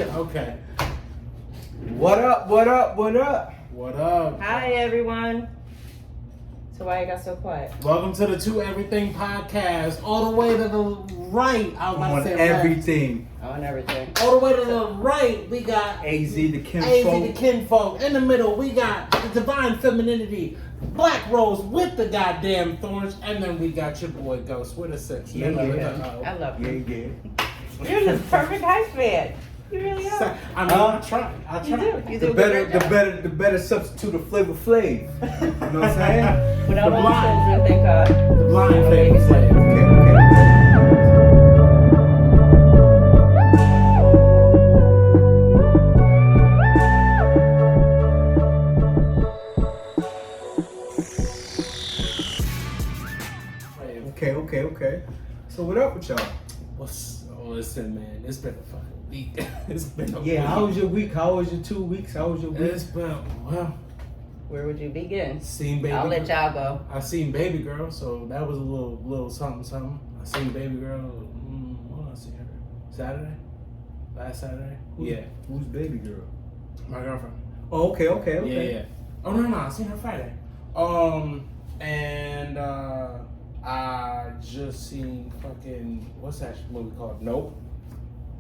Okay. What up? What up? What up? What up? Hi, everyone. So why you got so quiet? Welcome to the Two Everything Podcast. All the way to the right. I was about to On say everything. On everything. All the way to the right, we got AZ the Kim AZ folk. the kinfolk. In the middle, we got the divine femininity, Black Rose with the goddamn thorns, and then we got your boy Ghost with a six. Yeah, Remember yeah. the O. I love you. Yeah. You're the perfect hype man. You really are. I mean, I try. You do. You do The better substitute of Flavor Flav. You know what I'm saying? Without the all blind. children, thank God. The blind flavor slave. Okay. So what up with y'all? Listen, man, it's been a fun week. It's been a week. How was your week? How was your 2 weeks? How was your week? It's been, well, Where would you begin? seen baby. I'll let y'all go. I seen baby girl, so that was a little something. I seen baby girl. When did I see her? Saturday? Last Saturday? Yeah. Who's baby girl? My girlfriend. Oh, okay. Yeah. Oh no, I seen her Friday. And I just seen fucking, what's that movie called? Nope.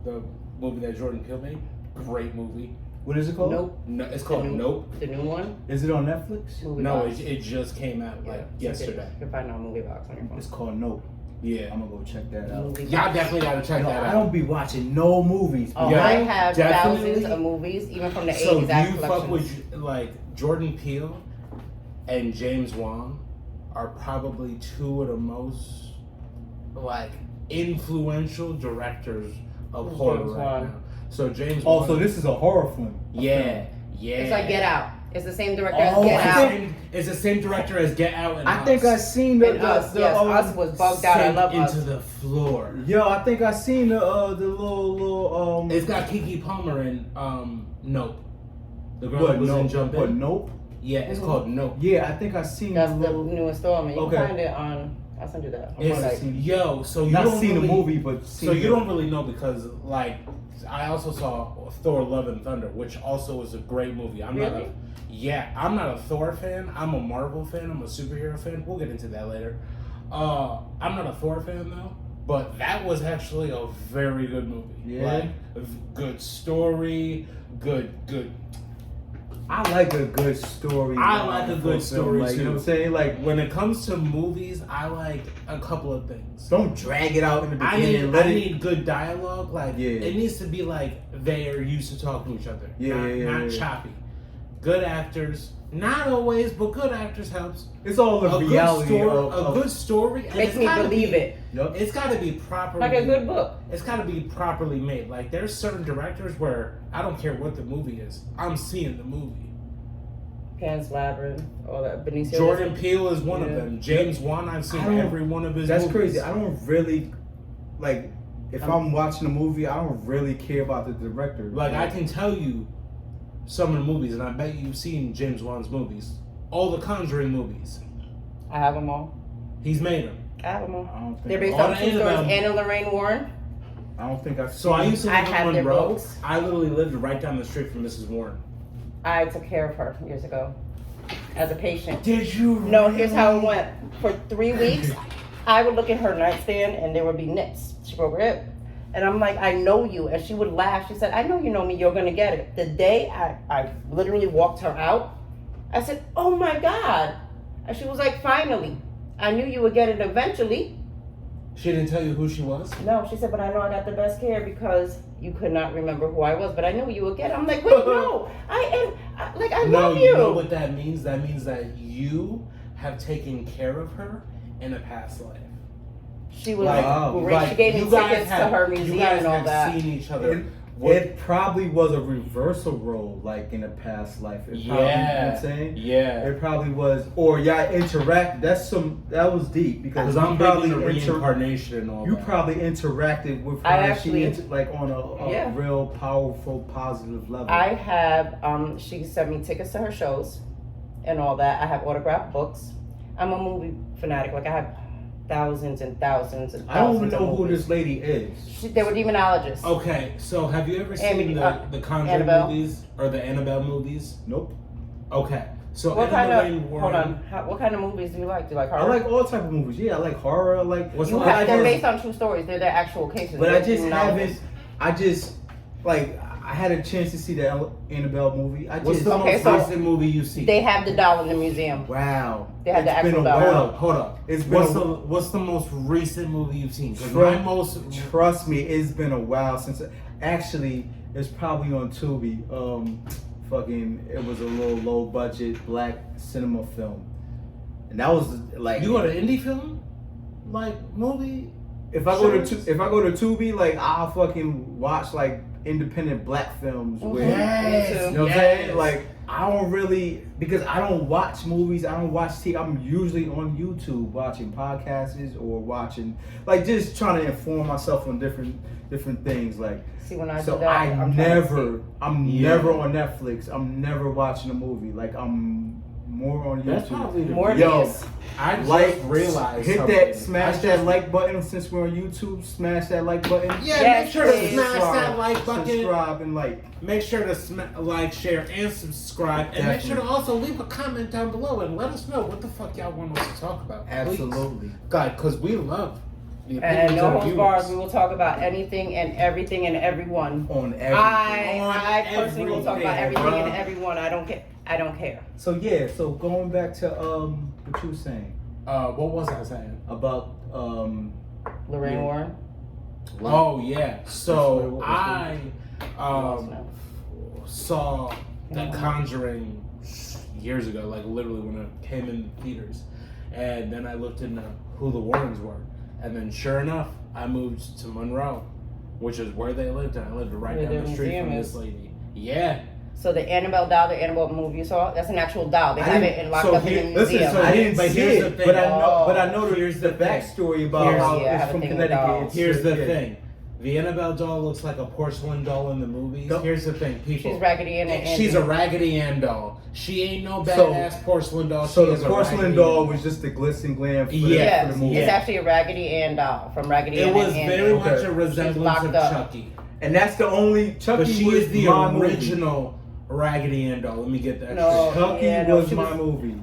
The movie that Jordan Peele made. Great movie. What is it called? Nope. No, it's called Nope. The new one? Is it on Netflix? Movie No, box. it just came out like yesterday. You can find it on Movie Box on your phone. It's called Nope. Yeah. I'm gonna go check that out. Movie Y'all Box. definitely gotta check that I out. don't be watching no movies. Oh, Yeah, I have definitely. thousands of movies, even from the So 80s. I have you fuck collections. with like Jordan Peele and James Wan are probably two of the most like influential directors of Who's horror James right Wan? now. So James Oh, Wan, so this is a horror film. yeah. It's like Get Out. It's the same director Oh, as Get I Out. think- It's the same director as Get Out and I think I Us. seen the And Us, yes, Us was bugged out. I Sank love into Us. the floor. Yo, I think I seen the little It's got Keke Palmer in Nope. The girl what that was nope? in Jump What In. Nope? Yeah, it's called Nope. Yeah, I think I seen That's the the little. new installment. You Okay. can find it on. I'll send you that. It's, Like- yo, so you Not don't seen really, the movie, but seen so you the- don't really know because like I also saw Thor: Love and Thunder, which also was a great movie. I'm Really? not a Thor fan. I'm a Marvel fan. I'm a superhero fan. We'll get into that later. I'm not a Thor fan though, but that was actually a very good movie. Yeah. Like good story, good. I like a good story. I like a good story, like, you know too. what I'm saying? Like, When it comes to movies, I like a couple of things. don't drag it out in the I beginning. need good dialogue. Like Yeah. it needs to be like they are used to talking to each other. Yeah, not, yeah, not yeah. choppy. Good actors, not always, but good actors helps. It's all the A reality good story, of a good story and Makes it's me gotta believe be, it. Yup. It's got to be properly Like a good book. It's got to be properly made. Like there's certain directors where I don't care what the movie is, I'm seeing the movie. Pan's Labyrinth, all that. Benicio. Jordan Peele is one of Yeah. them. James Wan, I've seen I don't- every one of his That's movies. crazy. I don't really like if I'm watching a movie. I don't really care about the director. Like I can tell you some of the movies, and I bet you've seen James Wan's movies. All the Conjuring movies, I have them all. he's made them. I have them all. I don't think. They're based All on the true stories. Annabelle- Anna Lorraine Warren. I don't think I've. So I used to I live have in their Monroe. books. I literally lived right down the street from Mrs. Warren. I took care of her years ago as a patient. Did you? No, here's how it went. For 3 weeks, I would look at her nightstand and there would be nips. She broke her hip. And I'm like, I know you. And she would laugh. She said, I know you know me. You're going to get it. The day I literally walked her out, I said, oh my God. And she was like, finally. I knew you would get it eventually. She didn't tell you who she was. No, she said, but I know I got the best care because you could not remember who I was. But I knew you would get it. I'm like, wait, no. I love you. You know what that means? That means that you have taken care of her in a past life. She was Wow. great. She gave me you guys tickets to her you museum guys and all have that. seen each other. It probably was a reversal role, like in a past life. It probably, you know what I'm saying? Yeah. It probably was, or y'all interact. That was deep because Because you I'm big probably into reincarnation and all you that. probably interacted with her. I and actually- she like on a Yeah. real powerful, positive level. I have, she sent me tickets to her shows and all that. I have autographed books. I'm a movie fanatic. Like I have thousands and thousands and thousands. I don't even know of who movies. this lady is. They were demonologists. Okay, so have you ever seen the Conjuring Annabelle. movies or the Annabelle movies? Nope. Okay, so What kind Annabelle of Warren. what kind of movies do you like? Do you like I horror? like all type of movies. Yeah, I like horror. I like. What's You the have, they're last- based on true stories. They're their actual cases. But I They're just demonologists. I had a chance to see the Annabelle movie. What's the Okay, most so recent movie you've seen? They have the doll in the museum. Wow. They have the It's been actual a doll. while. Hold up. It's been What's the most recent movie you've seen? 'Cause Trust- my most Trust me, it's been a while since. Actually, it's probably on Tubi. It was a little low budget black cinema film, and that was like. you got an indie film, like movie. If I go to Tubi, like I'll fucking watch like independent black films with. Yes, Me too. You know what I'm saying? Like I don't really because I don't watch movies. I don't watch TV. I'm usually on YouTube watching podcasts or watching like just trying to inform myself on different things. Like See, when I so do that, I I'm trying to I'm Yeah. never on Netflix. I'm never watching a movie. Like I'm more on YouTube. That's probably the More Yo, views. I just like realized hit something. that, smash I that just- like button since we're on YouTube. Smash that like button. Yeah, Yes, make sure to please. smash that like button. Subscribe and like. Make sure to like, share, and subscribe, and make sure to Definitely. also leave a comment down below and let us know what the fuck y'all want us to talk about. Absolutely. God, because we love the And opinions no of holds viewers. bars. We will talk about anything and everything and everyone. On everything. I personally will talk about everything, everything bruh. and everyone. I don't care. I don't care. So yeah, so going back to what you were saying What was I saying? about Lorraine Yeah. Warren. Oh yeah. So What was I Lost now. saw The Conjuring years ago, like literally when it came in theaters, and then I looked into who the Warrens were, and then sure enough, I moved to Monroe, which is where they lived, and I lived right Where down their the street from museum this is. lady. Yeah. So the Annabelle doll, the Annabelle movie you saw, that's an actual doll. They I have didn't- it locked so up in here- the museum. listen, so I didn't But see here's the it, thing. but I know Here's the the thing. backstory about Here's- how Yeah, I it's have a from thing with Connecticut. dolls. Here's the Yeah. thing. The Annabelle doll looks like a porcelain doll in the movies. Nope. Here's the thing, people. She's Raggedy Ann and She's a Raggedy Ann doll. She ain't no So- badass porcelain doll. So She is the a porcelain Raggedy doll Ann was just the glitz and glam for, Yeah. for the movie. It's Yeah. actually a Raggedy Ann doll from Raggedy Ann. It was and Ann. very Okay. much a resemblance locked of up. Chucky. And that's the only Chucky But she was is the my movie. original Raggedy Ann doll. Let me get that No. straight. Chucky Yeah, no, was she my was- movie.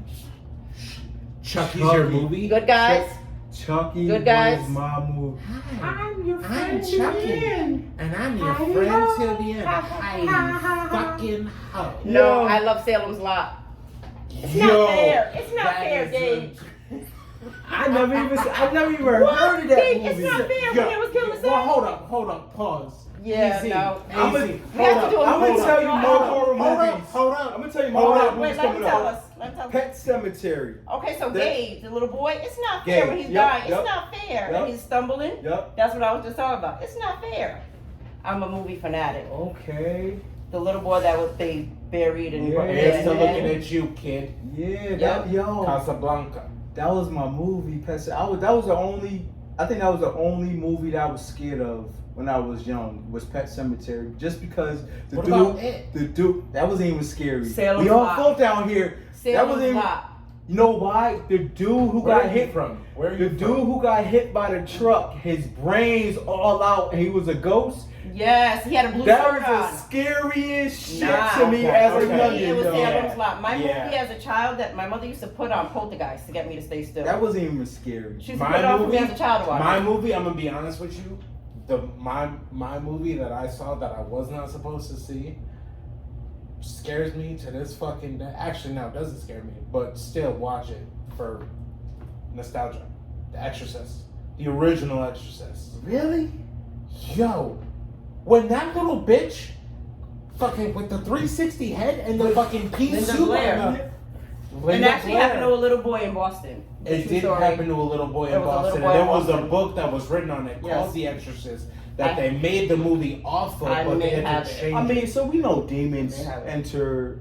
Chucky's Chucky. your movie? Good guys. Chucky Good guys. was my movie. I'm your friend Chucky. And I'm your friend till the end. I fucking hoe. No, Yo. I love Salem's Lot. It's Yo, not fair. It's not that fair, is Dave. I never even heard of that Dave, movie. it's not fair Yo, when it was killing the well, Salem. hold up, pause. Yeah, Easy, no. easy. We have to do a I'm gonna movie. tell you Hold more on. horror movies. Hold up. I'm gonna tell you more Hold horror up. movies Wait, let him coming tell up. us. Let him tell us. Pet Cemetery. Okay, so That- Gabe, the little boy, it's not fair Gabe, when he's yep, dying. yep. It's not fair. Yep. And he's stumbling. Yep. That's what I was just talking about. It's not fair. I'm a movie fanatic. Okay. The little boy that was they buried and Yeah. Here's to and- looking at you, kid. Yeah, Yep. Casablanca. that was my movie. Pet Cemetery. I think that was the only movie that I was scared of when I was young. Was Pet Cemetery, just because What about it? that wasn't even scary. Salem's We all Lot. float down here. That Salem's wasn't even. Lot. You know why? The dude who Where got are you hit from? Where are The you dude from? who got hit by the truck, his brains all out, and he was a ghost. Yes, he had a blue That shirt was on. the scariest shit Nah. to me Okay, as okay. a It youngin'. was though. Salem's Lot. My Yeah. movie as a child that my mother used to put on Poltergeist to get me to stay still. That wasn't even scary. She used to put it on for me as a child to watch. My movie, I'm gonna be honest with you. My movie that I saw that I was not supposed to see scares me to this fucking day. Actually, no, it doesn't scare me, but still watch it for nostalgia. The Exorcist, the original Exorcist. Really? Yo, when that little bitch, fucking with the 360 head and the fucking pea Linda soup Blair. on the. And Linda actually Blair. happened to a little boy in Boston. It True did story. happen to a little boy There in was a little Boston. boy And in there was a Boston. book that was written on it Yes. called The Exorcist that I- they made the movie off of, I but may they had have to it. change I mean, it. so we know demons They have it. enter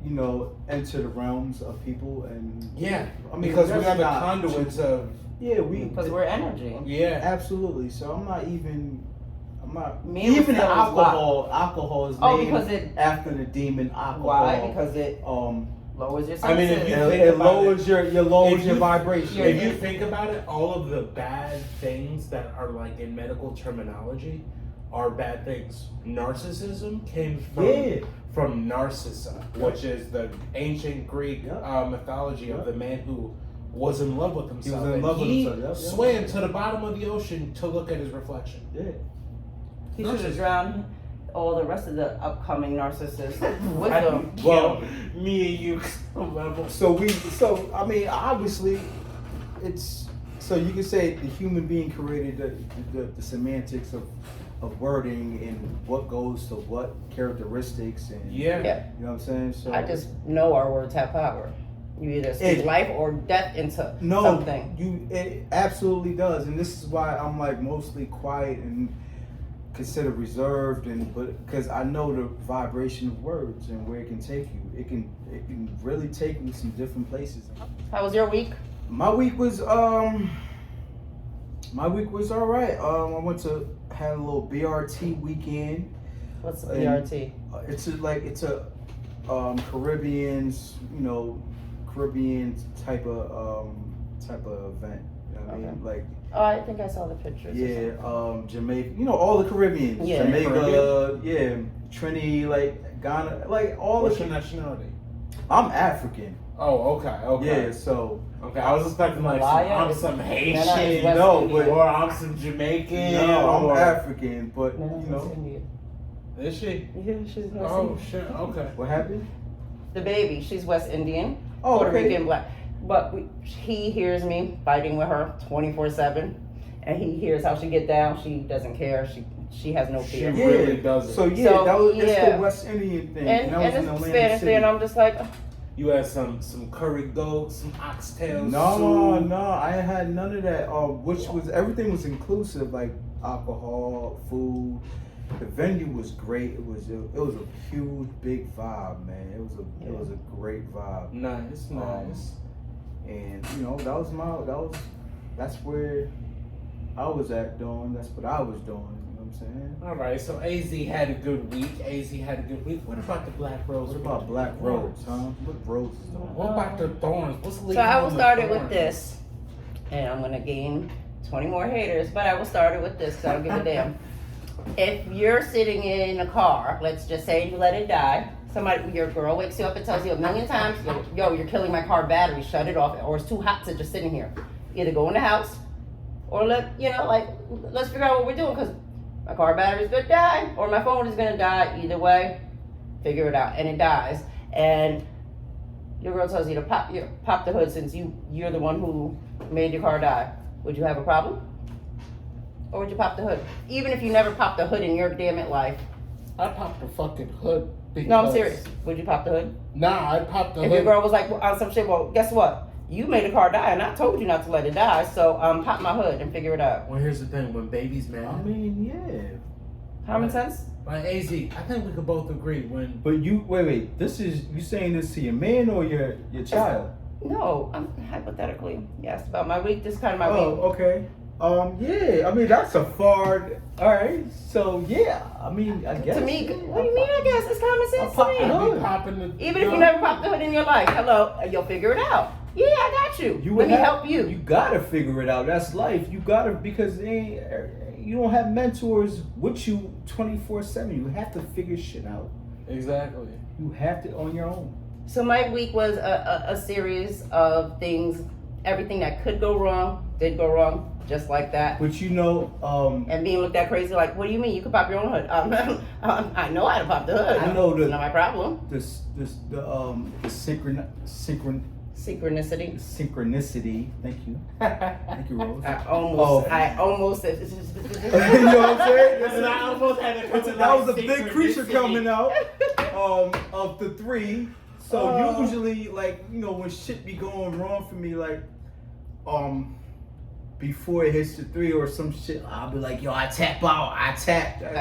the realms of people, and Yeah, I mean, because we that's are the not conduits of. yeah, we Because we're energy. Yeah. absolutely. So I'm not. Me and Even the Salem's Lot. alcohol is Oh, named because it. after the demon alcohol. Why? Because it. lowers your I mean, if senses. you It, think it about lowers your lowers if your you- vibration. If you think about it, all of the bad things that are like in medical terminology are bad things. Narcissism came from Narcissa, which is the ancient Greek mythology of the man who was in love with himself. He was in love with himself. Yep. Swam to the bottom of the ocean to look at his reflection. Yeah. He should have drowned all the rest of the upcoming narcissists with them. Well, me and you level. So I mean, obviously, it's so you can say the human being created the semantics of wording and what goes to what characteristics and Yeah. you know what I'm saying. So I just know our words have power. You either speak life or death into something. It absolutely does, and this is why I'm like mostly quiet and consider reserved, but because I know the vibration of words and where it can take you. It can really take you some different places. How was your week? My week was all right. I had a little BRT weekend. What's the BRT? It's a Caribbean type of event. You know what I mean? Like, oh, I think I saw the pictures. Jamaica, all the Caribbean. Yeah. Jamaica, Trinity, like Ghana, like all. What's your nationality? I'm African. Oh, okay. Yeah, so. Okay, I was expecting like I'm some Haitian, or I'm some Jamaican. No, I'm or... African, but Is she? Yeah, she's West Oh Indian. shit. Okay. What happened? The baby, she's West Indian, Oh, Puerto okay. Rican, black. But he hears me fighting with her 24/7, and he hears how she get down. She doesn't care. She has no fear. She really doesn't. So that's the West Indian thing. And that was in it's Atlantic Spanish City. thing, and I'm just like, You had some curry goat, some oxtails. No, I ain't had none of that. Everything was inclusive, like alcohol, food. The venue was great. It was a huge, big vibe, man. It was a great vibe. Nice. And that's where I was at doing. That's what I was doing. You know what I'm saying? All right. So AZ had a good week. What about the Black Rose? What about Black Rose, huh? What Rose is doing? What about the thorns? What's so I will start it with this, and I'm gonna gain 20 more haters, but I will start it with this, so I don't give a damn. If you're sitting in a car, let's just say you let it die, your girl wakes you up and tells you a million times, yo, you're killing my car battery, shut it off, or it's too hot to just sitting here. Either go in the house, or let's figure out what we're doing, because my car battery's gonna die, or my phone is gonna die. Either way, figure it out, and it dies. And your girl tells you to pop the hood since you're the one who made your car die. Would you have a problem? Or would you pop the hood? Even if you never popped the hood in your damn it life. I popped the fucking hood. No, I'm serious. Would you pop the hood? Nah, I popped the if hood. If your girl was like on some shit, well, guess what? You made a car die, and I told you not to let it die. So pop my hood and figure it out. Well, here's the thing: when baby's mad, I mean, yeah. Common sense. Like AZ, I think we could both agree when. But you wait. You saying this to your man or your child? No, I'm hypothetically. Yes, about my week. This is kind of my week. Oh, okay. Yeah. I mean, that's a far. All right. So yeah. I mean, I guess. To me, what do you mean? I guess it's common sense to me. Even if you never popped the hood in your life, hello, you'll figure it out. Yeah, I got you. Let me help you. You gotta figure it out. That's life. You gotta, because you don't have mentors with you 24/7. You have to figure shit out. Exactly. You have to on your own. So my week was a series of things. Everything that could go wrong did go wrong, just like that. But and being looked at crazy, like, what do you mean? You could pop your own hood. I know how to pop the hood. I know it's not my problem. The synchronicity. Thank you. Thank you, Rose. I almost. You know what I'm saying? I almost had it. That was a big creature coming out of the three. So usually, when shit be going wrong for me, before it hits the three or some shit, I'll be like, yo, I tap out. I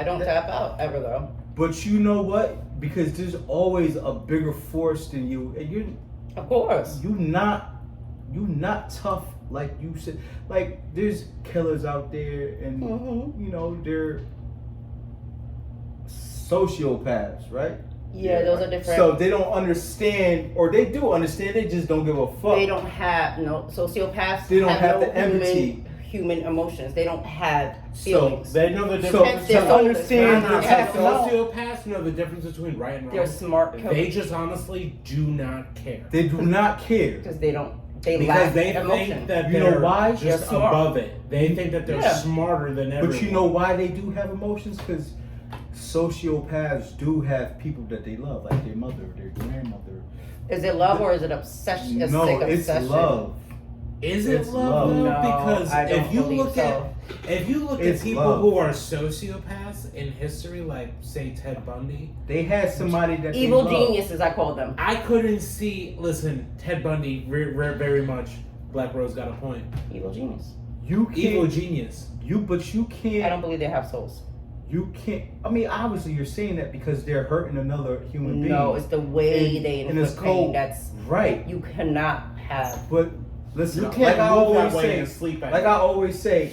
don't tap out ever though. But you know what? Because there's always a bigger force than you, and you're. Of course. You not tough like you said. Like there's killers out there, and they're sociopaths, right? Yeah, those are different. So they don't understand, or they do understand, they just don't give a fuck. They don't have sociopaths. They don't have no the empathy. Human emotions. They don't have So feelings. They know the So difference. they're to soulless. understand They're the not test, Sociopaths know the difference between right and wrong. They're smart They just honestly do not care. they do not care. because they don't. They Because lack they emotion. think that You they're know why? just They're smart. above it. They think that they're Yeah. smarter than everyone. But you know why they do have emotions? Because sociopaths do have people that they love, like their mother, their grandmother. Is it love or is it obsession? A No, sick it's obsession? love. Is it It's love? love. though? No, Because I don't if you believe look so. if you look It's at people love. who are sociopaths in history, like say Ted Bundy, They had somebody that Evil they love. geniuses, I call them. I couldn't see. Listen, Ted Bundy, very much. Black Rose got a point. Evil genius. You can't. Evil genius. But you can't. I don't believe they have souls. You can't. I mean, obviously, you're saying that because they're hurting another human being. No, it's the way And- they and it's inflict pain. cold. That's Right. you cannot have. But listen, You can't like I move always that way say, and sleep at like night. I always say,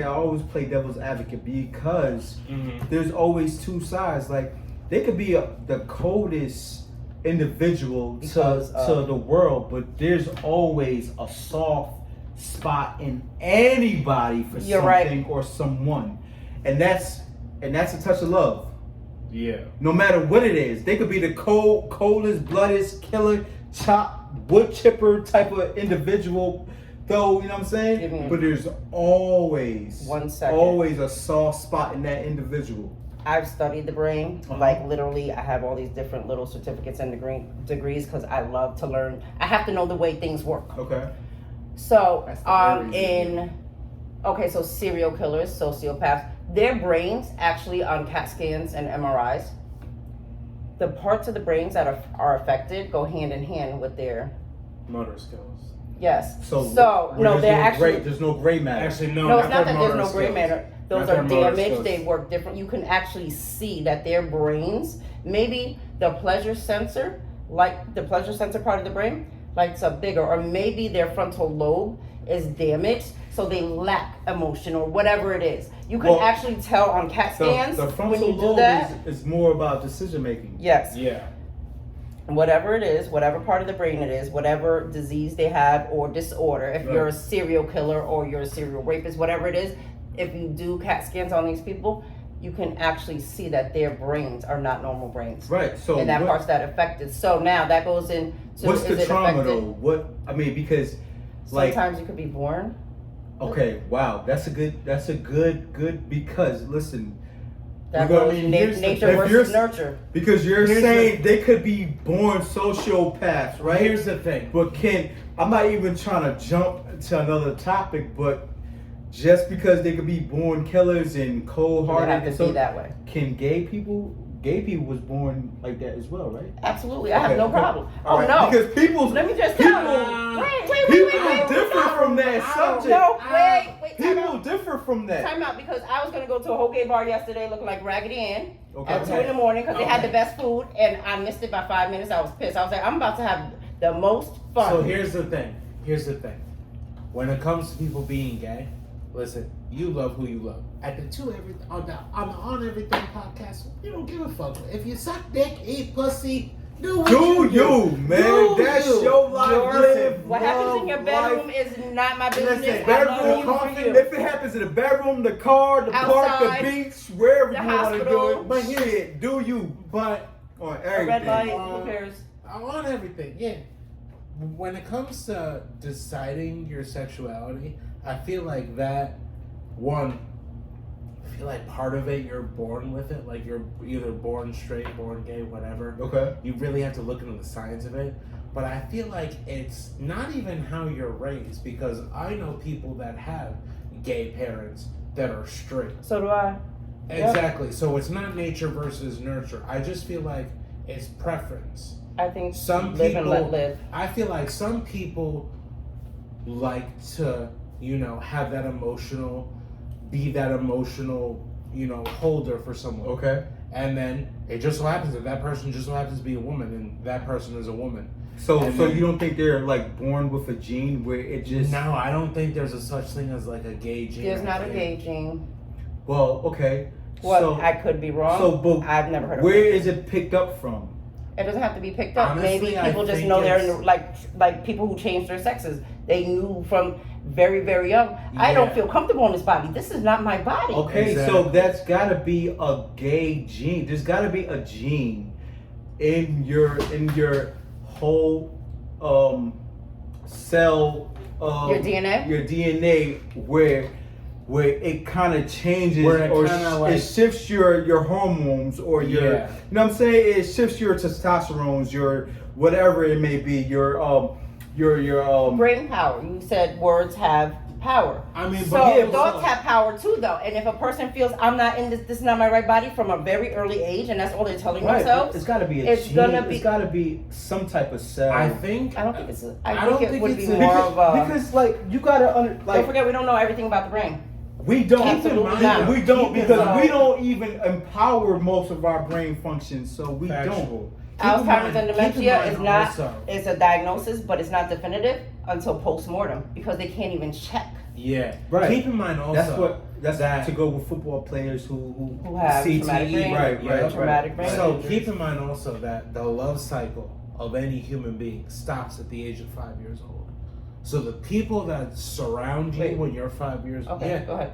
I always play devil's advocate because Mhm. there's always two sides. Like they could be the coldest individual Because to of- the world, but there's always a soft spot in anybody for You're something or someone, and that's a touch of love. Yeah. No matter what it is, they could be the coldest, bloodiest, killer, wood chipper type of individual, though, you know what I'm saying? Give me- But there's always, 1 second. always a soft spot in that individual. I've studied the brain. Uh-huh. Like literally, I have all these different little certificates and degrees because I love to learn. I have to know the way things work. Okay. So, That's the very so serial killers, sociopaths, their brains actually on CAT scans and MRIs, the parts of the brains that are affected go hand in hand with their, Motor skills. yes. So no, they're actually, there's no gray matter. Actually, no. no, it's not their that there's no motor gray skills. matter. Those Not are their motor damaged. skills. They work different. You can actually see that their brains, maybe the pleasure sensor, like the pleasure sensor part of the brain, lights up bigger, or maybe their frontal lobe is damaged, so they lack emotion or whatever it is. You can Well, actually tell on CAT scans the when frontal you do lobe that. is more about decision making. Yes, Yeah. whatever it is, whatever part of the brain it is, whatever disease they have or disorder, if you're a serial killer or you're a serial rapist, whatever it is, if you do CAT scans on these people, you can actually see that their brains are not normal brains. Right. So And that what- part's that affected. So now that goes into what's is the it trauma affected? though? What I mean, because like Sometimes you could be born. okay, wow, that's a good because listen, That You know, goes I mean, here's the- nature if versus you're- nurture. because you're Here's saying they could be born sociopaths, right? Here's the thing. But I'm not even trying to jump to another topic, but just because they could be born killers and They cold-hearted, have to and so, be that way. can gay people was born like that as well, right? Absolutely, I have Okay, no okay. problem. All Oh right, no. because people Let me just people, tell you. Wait. people differ from that subject. No, wait. Time People out. differ from that. Time out, because I was gonna go to a whole gay bar yesterday looking like Raggedy Ann Okay. at 2 in the morning because they had Okay. the best food and I missed it by 5 minutes. I was pissed. I was like, I'm about to have the most fun. So here's the thing. When it comes to people being gay, listen, you love who you love. At the on the Everything podcast, we don't give a fuck. If you suck dick, eat pussy, do what Do you you, man? Do That's you. your life. Live, what happens in your love, bedroom life. is not my business. Listen, I love bedroom, you for you. if it happens in the bedroom, the car, the park, Outside, the beach, wherever the you want to do hospital. it, but shit, do you? But On A red light, everything. who cares? on everything, yeah. When it comes to deciding your sexuality, I feel like that one. I feel like part of it you're born with it, like you're either born straight, born gay, whatever. Okay. You really have to look into the science of it. But I feel like it's not even how you're raised, because I know people that have gay parents that are straight. So do I. Exactly. So it's not nature versus nurture. I just feel like it's preference. I think Some live people, and let live. I feel like some people like to, have that emotional, be that emotional, holder for someone. Okay. And then it just so happens that person just so happens to be a woman, and that person is a woman. So And so then- you don't think they're like born with a gene where it just No, I don't think there's a such thing as like a gay gene. There's I not a think. gay gene. Well, okay. Well, So- I could be wrong. So, but I've never heard of where it. is it picked up from? It doesn't have to be picked up. Honestly, Maybe I people just think know they're in it's- the, like people who change their sexes. They knew from very, very young. I don't Yeah. feel comfortable in this body. This is not my body. Okay, so Exactly. that's gotta be a gay gene. There's gotta be a gene in your whole cell Your DNA? your DNA where it kind of changes Where it or kinda like- it shifts your hormones or your Yeah. you know what I'm saying, it shifts your testosterones, your whatever it may be, your Brain power. You said words have power. I mean, So but thoughts have power too, though. And if a person feels I'm not in this is not my right body from a very early age, and that's all they're telling right, themselves, it's gotta be a it's gene. gonna be- It's gotta be some type of cell. I think I don't think it's. I I don't think it think would it's be a- more of a. because like you gotta Don't like forget, we don't know everything about the brain. we don't Absolutely not. we don't Keep in because mind- we don't even empower most of our brain functions, so we don't. Factual. Keep in Alzheimer's mind- and keep in dementia mind is not. also- It's a diagnosis, but it's not definitive until post-mortem because they can't even check. Yeah. Right. Keep in mind also That's that- to go with football players who Who have CTE, traumatic brain, right, traumatic brain So injuries. keep in mind also that the love cycle of any human being stops at the age of 5 years old. So the people that surround you Wait. when you're 5 years old. Okay, Yeah. go ahead.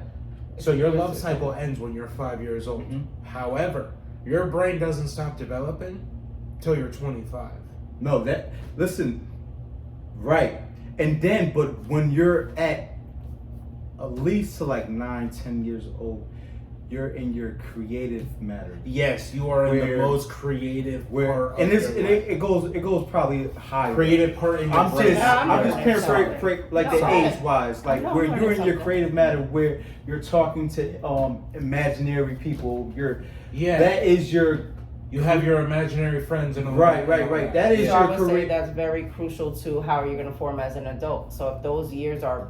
So your love cycle ends when you're 5 years old. Mhm. However, your brain doesn't stop developing till you're 25. No, that listen, right. And then but when you're at least to like 9-10 years old, you're in your creative matter. Yes, you are in Where- the most creative Where part and of it's your and life. it goes probably higher. Creative part in your I'm brain. just I'm I'm just learning paraphrasing like No, the go ahead. age wise, like No, where I'm you're learning in your something. creative matter, where you're talking to imaginary people. Yeah. That is your You have your imaginary friends and all Right, that. right. That is So I your would career. say that's very crucial to how you're going to form as an adult. So if those years are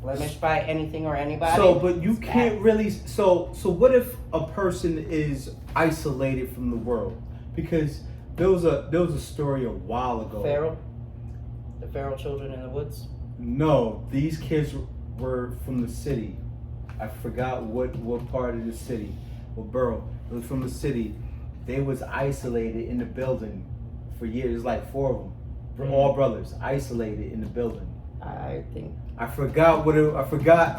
blemished by anything or anybody, So, but you it's can't bad. really. So what if a person is isolated from the world? Because there was a story a while ago. The feral children in the woods. No, these kids were from the city. I forgot what part of the city, what borough. It was from the city. They was isolated in the building for years, like 4 of them, all brothers, isolated in the building. I think I forgot I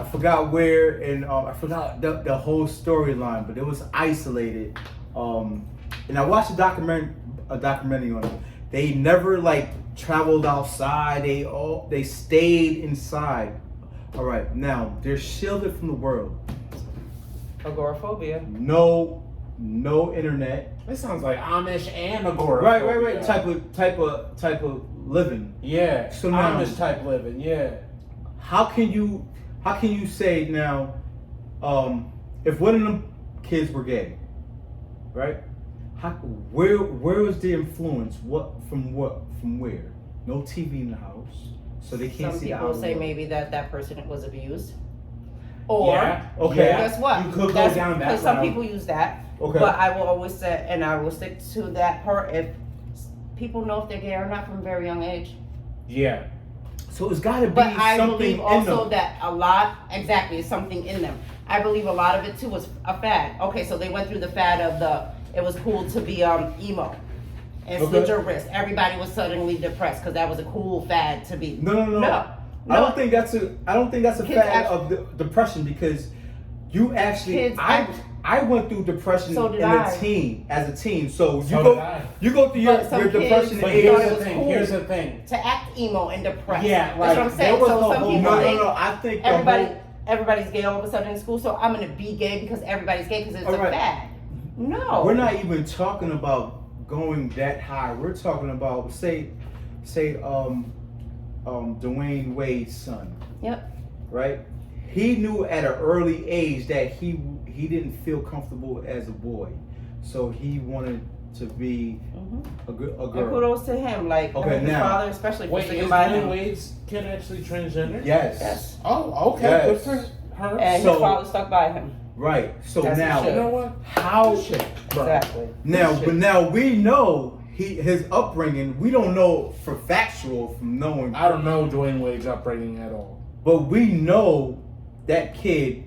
forgot where, and I forgot the whole storyline, but it was isolated. And I watched a documentary on it. They never like traveled outside. They stayed inside. All right, now they're shielded from the world. agoraphobia. No internet. This sounds like Amish and Agora. Right. Type of living. Yeah. So now- Amish type living. Yeah. How can you say now, if one of them kids were gay, right? Where was the influence? From where? No TV in the house, so they can't Some see the people outer say world. maybe that person was abused. Or Yeah. Okay. Yeah. guess what? You could go That's- down that because some route. people use that. Okay. But I will always say, and I will stick to that part. If people know if they're gay or not from a very young age. Yeah. So it's got to be But I something believe in also them. that a lot, exactly, is something in them. I believe a lot of it too was a fad. Okay, so they went through the fad of it was cool to be emo and slit Okay. your wrist. Everybody was suddenly depressed because that was a cool fad to be. No. I don't think that's a Kids fad act- of depression, because you actually Kids I act- I went through depression So did as I. a teen. So So you did I. go through your But some depression kids- But age. here's it the was thing. cool. Here's the thing. To act emo and depressed. Yeah, That's like, what I'm saying. there was So a some whole- people No. think I think the whole- everybody's gay all of a sudden in school, so I'm gonna be gay because everybody's gay because it's All a right. fad. No. We're not even talking about going that high. We're talking about say Dwayne Wade's son, Yep. right? He knew at an early age that he didn't feel comfortable as a boy, so he wanted to be a And girl. kudos to him, like Okay, his now- father, especially for Wait, sticking is by Dwayne him. Wade's kid actually transgender? Yes. Yes. Oh, okay. Yes. Good for her. And So- his father stuck by him. Right. So That's now, for You know what? how Shit, bro. Exactly. but now we know his upbringing. We don't know for factual from knowing, I don't know Dwayne Wade's upbringing at all. but we know that kid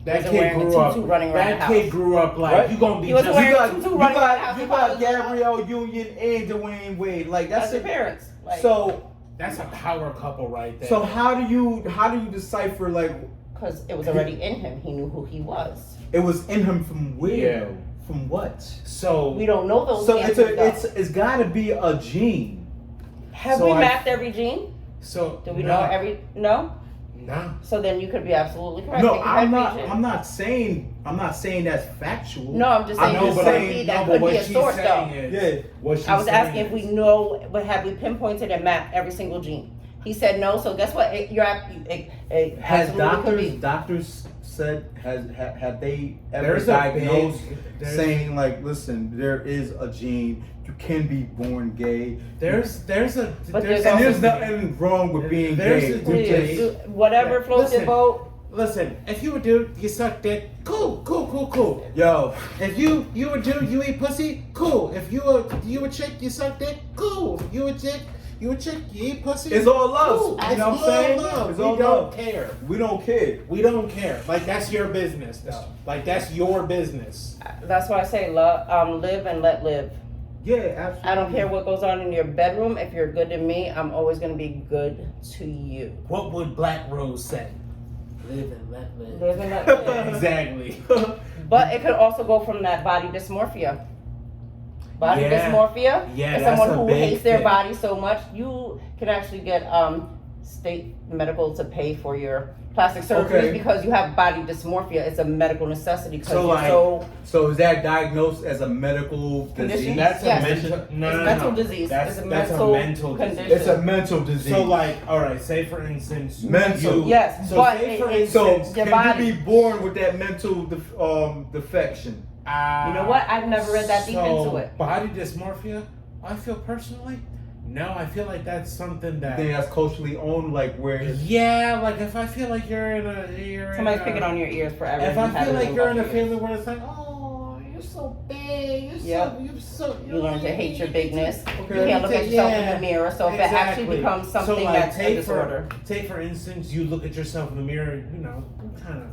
That wasn't kid wearing a grew up. tutu running around That the kid house. grew up like Right. you gonna be He was just. wearing You a got, tutu you running around the got, house. you If got I was Gabrielle Union and Dwayne Wade. Like That's that's their it. parents. Like, So That's a power couple right there. so how do you decipher like because it was already in him. He knew who he was. it was in him from where? Yeah. Though? From what? So We don't know those So answers. it's got to be a gene. Have so we I- mapped every gene? so Do we know every? No. No. So then you could be absolutely correct. No, It could I'm be not. gene. I'm not saying that's factual. No, I'm just saying I'm this just could saying- be that could be a source though. Yeah. What she's I was asking saying if we is- know, but have we pinpointed and mapped every single gene? He said no. So guess what? It Has absolutely could be. doctors said have they ever There's a diagnosed there's- saying like, listen, there is a gene, you can be born gay. There's But there's And also- there's nothing wrong with being There's gay. a- Please, do whatever Yeah, floats your listen. boat. Listen, if you a dude, you suck dick. Cool. Yo, If you a dude, you eat pussy. Cool. If you a chick, you suck dick. Cool. You a chick, you eat pussy. it's all love. Cool. You know It's what I'm saying? love. It's We all don't love. care. We don't care. We don't care. Like that's your business, though. Like that's your business. That's why I say live and let live. Yeah, absolutely. I don't care what goes on in your bedroom. If you're good to me, I'm always gonna be good to you. What would Black Rose say? Live and let live. Live and let live. Exactly. But it could also go from that body dysmorphia. Body Yeah. dysmorphia Yeah, is that's someone a who big hates their thing. body so much. You can actually get state medical to pay for your plastic surgery Okay. because you have body dysmorphia. It's a medical necessity because So, you're like, so So is that diagnosed as a medical Condition? disease? That's Yes. a mental. No, it's no, mental no. disease. That's It's a that's mental a mental condition. disease. It's a mental disease. So like, all right, say for instance, Mental. you- Yes, So but say for it- So instance, your can body. you be born with that mental defection? You know what? I've never read that deep into it. Body dysmorphia. I feel personally, no. I feel like that's something I that. think that's culturally owned, like where Yeah, like if I feel like you're in a, Somebody's in a, picking on your ears forever. If You I haven't feel like known you're in a about your ears. family where it's like, oh, you're so big, Yep. You learn to hate your bigness. You can't look at yourself in the mirror. So if it actually becomes something so, like, that's a disorder. Take for instance, you look at yourself in the mirror, you know, kind of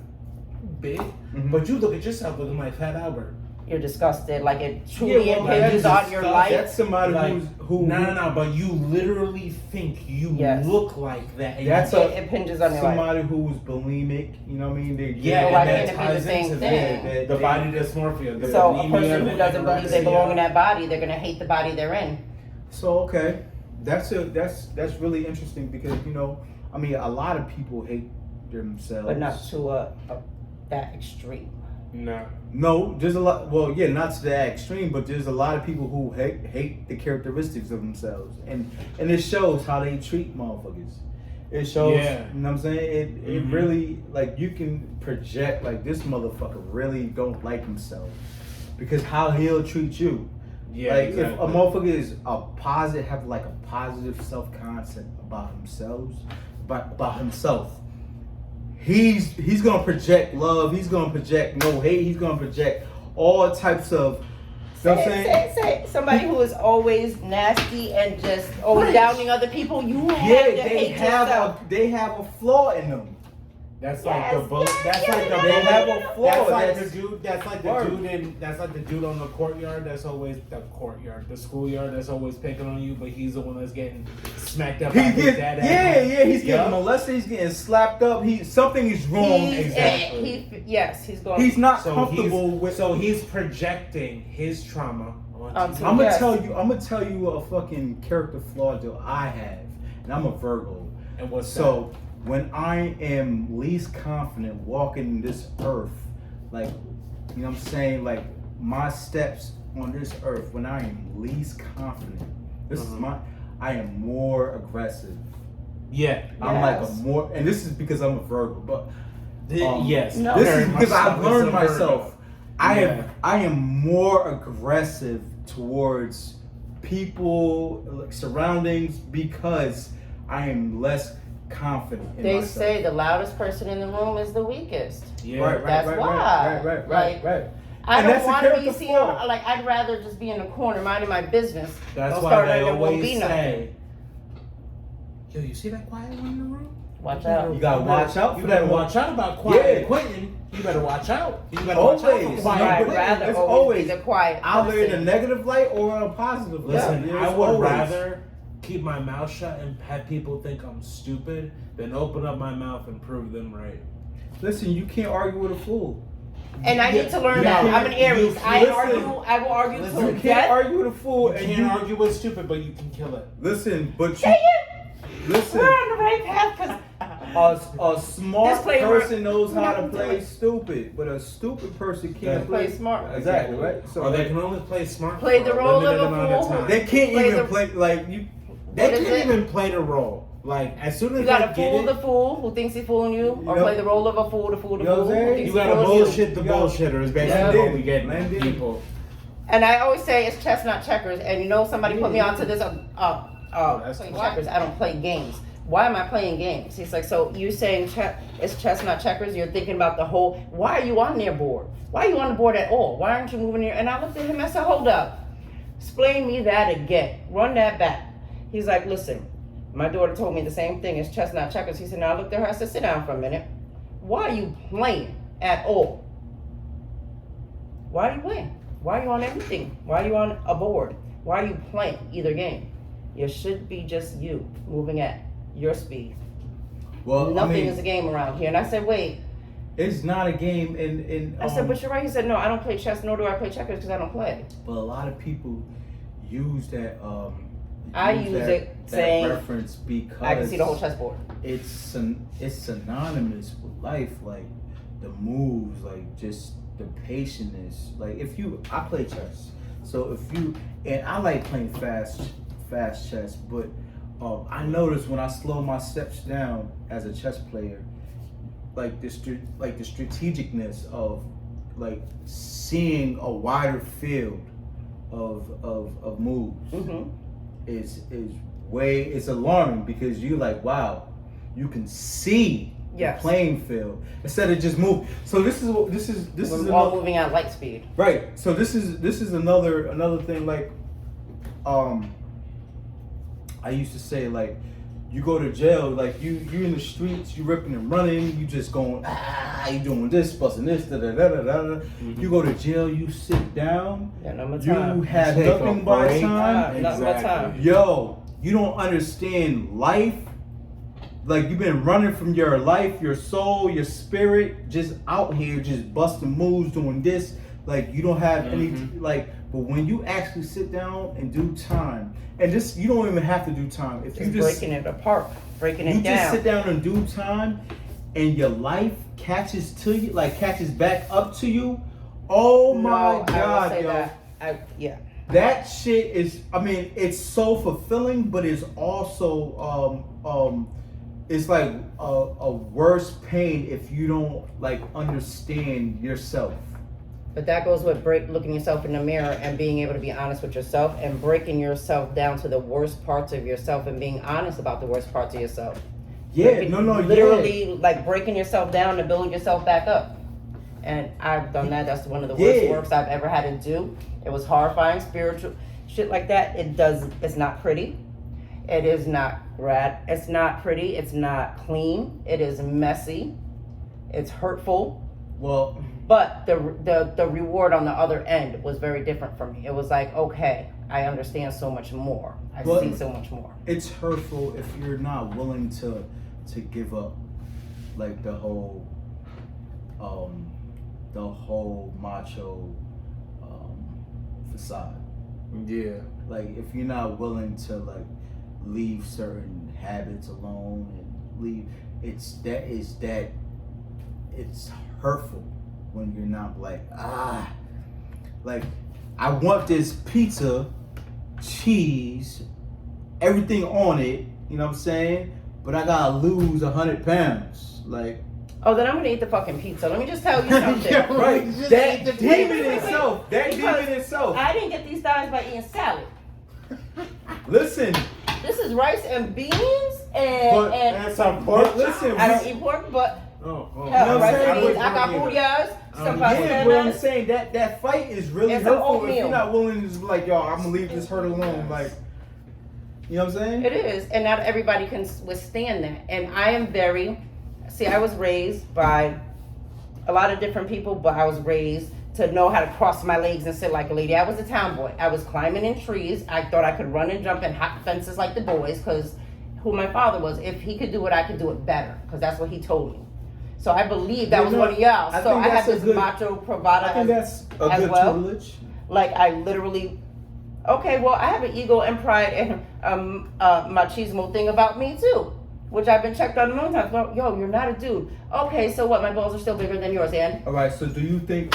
big, Mhm. but you look at yourself looking like Fat Albert. You're disgusted. Like it truly Yeah, well, impinges that's on your disgusting. life. that's somebody Like, who No, but you literally think you Yes. look like that. and That's you- It impinges on your life. somebody who's bulimic. You know what I mean? They yeah, Well, why and that can't it be the ties same into thing? that, the body dysmorphia. The So a bulimia, person the who doesn't believe they anorexia. belong in that body, they're gonna hate the body they're in. So okay, that's really interesting because you know, I mean, a lot of people hate themselves, But not to that extreme. No. No, there's a lot. Well, yeah, not to that extreme, but there's a lot of people who hate the characteristics of themselves, and it shows how they treat motherfuckers. It shows, Yeah. you know what I'm saying? It Mhm. really, like, you can project like this motherfucker really don't like himself because how he'll treat you. Yeah, Like exactly. if a motherfucker is have like a positive self concept about himself. He's gonna project love. He's gonna project no hate. He's gonna project all types of. You know what I'm saying? Say somebody who is always nasty and just always Right. downing other people. You have Yeah, to they hate have yourself. they have a flaw in them. That's Yes, like the boat. yes, That's yes, like the yes, They boat. have a flaw. That's like That's- the dude. That's like the Word. dude in. That's like the dude on the courtyard. That's always the schoolyard. That's always picking on you, but he's the one that's getting smacked up. He by his gets, dad. he's Yeah. getting molested. He's getting slapped up. Something is wrong. Exactly. He's going. He's not So comfortable with. So he's projecting his trauma onto. Onto- I'm Yes. gonna tell you a fucking character flaw that I have, and I'm a Virgo. And what's So when I am least confident walking this earth, like, you know what I'm saying, like my steps on this earth, when I am least confident, this is I am more aggressive. Yeah. I'm like a Yes. more, and this is because I'm a Virgo, but Yes. No. this very is much because so. I've It's learned a Virgo. myself. Yeah. I am more aggressive towards people, like surroundings, because I am less confident in They myself. say the loudest person in the room is the weakest. Yeah. Right, That's right, why. right. Like, I And don't that's a want to be character seen. flaw. Like I'd rather just be in the corner minding my business. That's Don't why start they and there won't always be nothing. say, "Yo, you see that quiet one in the room? Watch out. You gotta watch out for You that better one. watch out about quiet Yeah. quitting. You better watch out. You better watch out Always. for quiet I'd quitting. rather It's always always be the quiet Either in a person. negative light or in a positive light. Listen, Yeah, I it's would always. rather keep my mouth shut and have people think I'm stupid than open up my mouth and prove them right. Listen, you can't argue with a fool. And I need to learn that. I'm an Aries. I will argue Listen, till You can't death. argue with a fool, You and can't you argue with stupid, but you can kill it. listen. But you Say it. listen. We're on the right path because A smart Disclaimer. person knows how to Don't do play it. stupid, but a stupid person can't Play smart. Exactly right. So Or they can only play smart. Play for the a role limited of a amount fool. time. they can't Play even the- play like you. They What is can't it? even play the role. Like as soon as you gotta they get fool it, the fool who thinks he's fooling you, or Yep. play the role of a fool to fool the You know fool what I'm who saying? thinks you he's gotta fooling you. bullshit the You gotta- bullshitters. Basically, Yeah. what we get Blend in. people. And I always say it's chess, not checkers. And you know, somebody put me onto this. that's Playing cool. checkers. I don't play games. Why am I playing games? He's like, so you saying it's chess, not checkers? You're thinking about the whole. Why are you on their board? Why are you on the board at all? Why aren't you moving here? And I looked at him. I said, hold up. Explain me that again. Run that back. He's like, listen. My daughter told me the same thing. It's chess, not checkers. He said, now I looked at her. I said, sit down for a minute. Why are you playing at all? Why are you playing? Why are you on everything? Why are you on a board? Why are you playing either game? You should be just you moving at your speed. Well, Nothing I mean, is a game around here. And I said, wait. it's not a game. In I said, but you're right. He said, no, I don't play chess, nor do I play checkers because I don't play. but a lot of people use that. I use it saying reference because I can see the whole chessboard. It's synonymous with life, like the moves, like just the patience. Like I play chess, so if you and I like playing fast chess, but I notice when I slow my steps down as a chess player, like the strategicness of like seeing a wider field of moves. Mm-hmm. is it's alarming because you like, wow, you can see Yes. the playing field instead of just move. So this is We're all another, moving at light speed. right. So this is another thing. Like, I used to say, like, you go to jail, like you in the streets, you ripping and running, you just going, you doing this, busting this, da da da da da. Mm-hmm. You go to jail, you sit down, Yeah, no more you time. have Take a nothing but break. time. Nothing but time. Yo, you don't understand life. Like, you've been running from your life, your soul, your spirit, just out here, just busting moves, doing this. Like, you don't have any, like, but when you actually sit down and do time, and this, you don't even have to do time. If Just you just breaking it apart, breaking it you down. just sit down and do time, and your life catches to you, like catches back up to you. Oh No, my I will God, say yo. that. Yeah. That shit is, I mean, it's so fulfilling, but it's also it's like a worse pain if you don't like understand yourself. But that goes with looking yourself in the mirror and being able to be honest with yourself and breaking yourself down to the worst parts of yourself and being honest about the worst parts of yourself. Yeah, no, Literally, like breaking yourself down to build yourself back up. And I've done that. That's one of the worst works I've ever had to do. It was horrifying, spiritual shit like that. It's not pretty. It is not rad. It's not pretty. It's not clean. It is messy. It's hurtful. Well, But the reward on the other end was very different for me. It was like, okay, I understand so much more. I see so much more. it's hurtful if you're not willing to give up, like the whole macho facade. Yeah. Like, if you're not willing to like leave certain habits alone and leave, it's hurtful when you're not like, like, I want this pizza, cheese, everything on it, you know what I'm saying? But I gotta lose 100 pounds. Like, Oh, then I'm gonna eat the fucking pizza. Let me just tell you something. right, Just that eat the demon pizza. itself, that Because demon itself. I didn't get these thighs by eating salad. Listen, This is rice and beans and And some but pork. listen, I don't eat pork, but Oh, hell, You know what rice I'm and saying? beans, acapullas, some yeah, but I'm pastelas. saying that fight is really And some hurtful if oatmeal. you're not willing to just be like, yo, I'm gonna leave this hurt alone. Like, You know what I'm saying? It is, and not everybody can withstand that. And I am I was raised by a lot of different people, but I was raised to know how to cross my legs and sit like a lady. I was a tomboy. I was climbing in trees. I thought I could run and jump and hop fences like the boys, because who my father was. If he could do it, I could do it better, because that's what he told me. So I believe that was one of y'all. So I had this macho bravado. I think that's a good tutelage. Like I literally, okay, well I have an ego and pride and machismo thing about me too, which I've been checked on a million times. Well, yo, you're not a dude. Okay, so what? My balls are still bigger than yours, and. All right. So do you think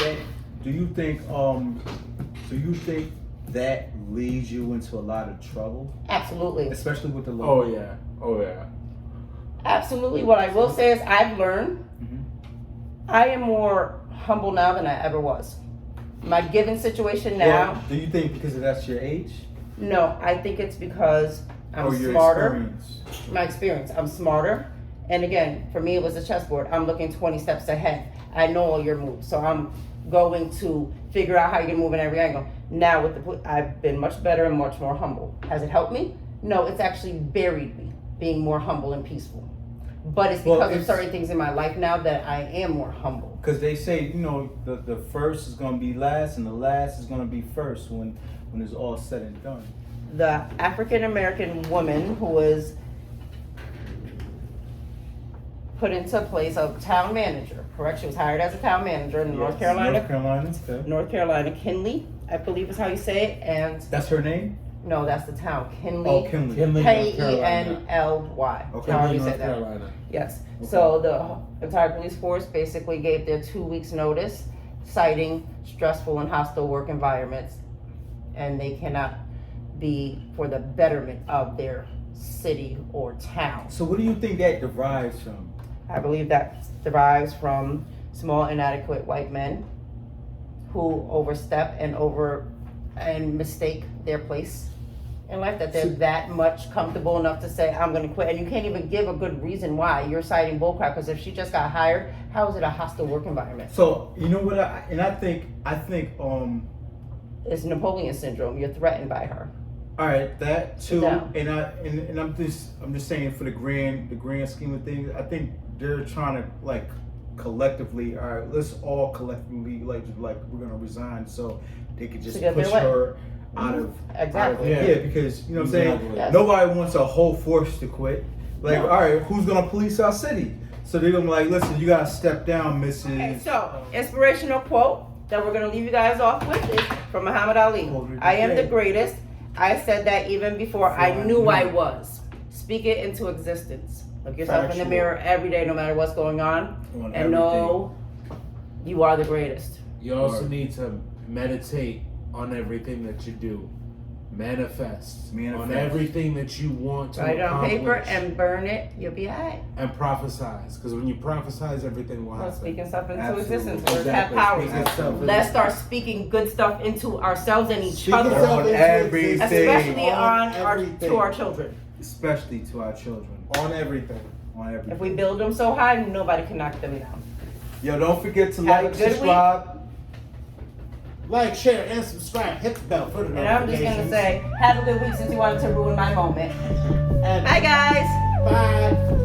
that leads you into a lot of trouble? Absolutely. Especially with the law. Oh yeah. Absolutely. What I will say is I've learned I am more humble now than I ever was. My given situation now. Well, do you think because that's your age? No, I think it's because I'm your smarter. Experience. My experience. I'm smarter. And again, for me, it was a chessboard. I'm looking 20 steps ahead. I know all your moves. So I'm going to figure out how you can move in every angle. Now, I've been much better and much more humble. Has it helped me? No, it's actually buried me being more humble and peaceful. But it's because of certain things in my life now that I am more humble. Because they say, the first is going to be last and the last is going to be first when it's all said and done. The African American woman who was put into place of town manager, correct? She was hired as a town manager in North Carolina. North Carolina, Kinley, I believe is how you say it. And that's her name? No, that's the town. Kinley. Oh, Kinley. Kenly. Okay. However you say that. Yes. Okay. So the entire police force basically gave their 2 weeks notice, citing stressful and hostile work environments, and they cannot be for the betterment of their city or town. So what do you think that derives from? I believe that derives from small, inadequate white men who overstep and mistake their place in life, that they're that much comfortable enough to say, I'm going to quit. And you can't even give a good reason why. You're citing bullcrap, because if she just got hired, how is it a hostile work environment? So, you know what, I think it's Napoleon syndrome. You're threatened by her. All right, that too, and I'm just saying, for the grand scheme of things, I think they're trying to like collectively. All right, let's all collectively like we're gonna resign, so they could just push her out of because you know what I'm saying. Yes. Nobody wants a whole force to quit. Like, all right, who's gonna police our city? So they're gonna be like, listen, you gotta step down, Mrs. Okay, so inspirational quote that we're gonna leave you guys off with is from Muhammad Ali. I am the greatest. I said that even before I knew I was. Speak it into existence. Look yourself in the mirror every day, no matter what's going on, and know you are the greatest. You also need to meditate on everything that you do. Manifest on everything that you want to write it on accomplish. paper and burn it. You'll be alright. And prophesize, because when you prophesize, everything will happen. Speaking stuff into existence. Words have power. Let's start speaking good stuff into ourselves and each other. On everything. Especially to our children. Especially to our children. On everything. If we build them so high, nobody can knock them down. Yo, don't forget to like, subscribe. Like, share, and subscribe. Hit the bell for the notifications. And I'm just going to say, have a good week since you wanted to ruin my moment. And bye, guys. Bye.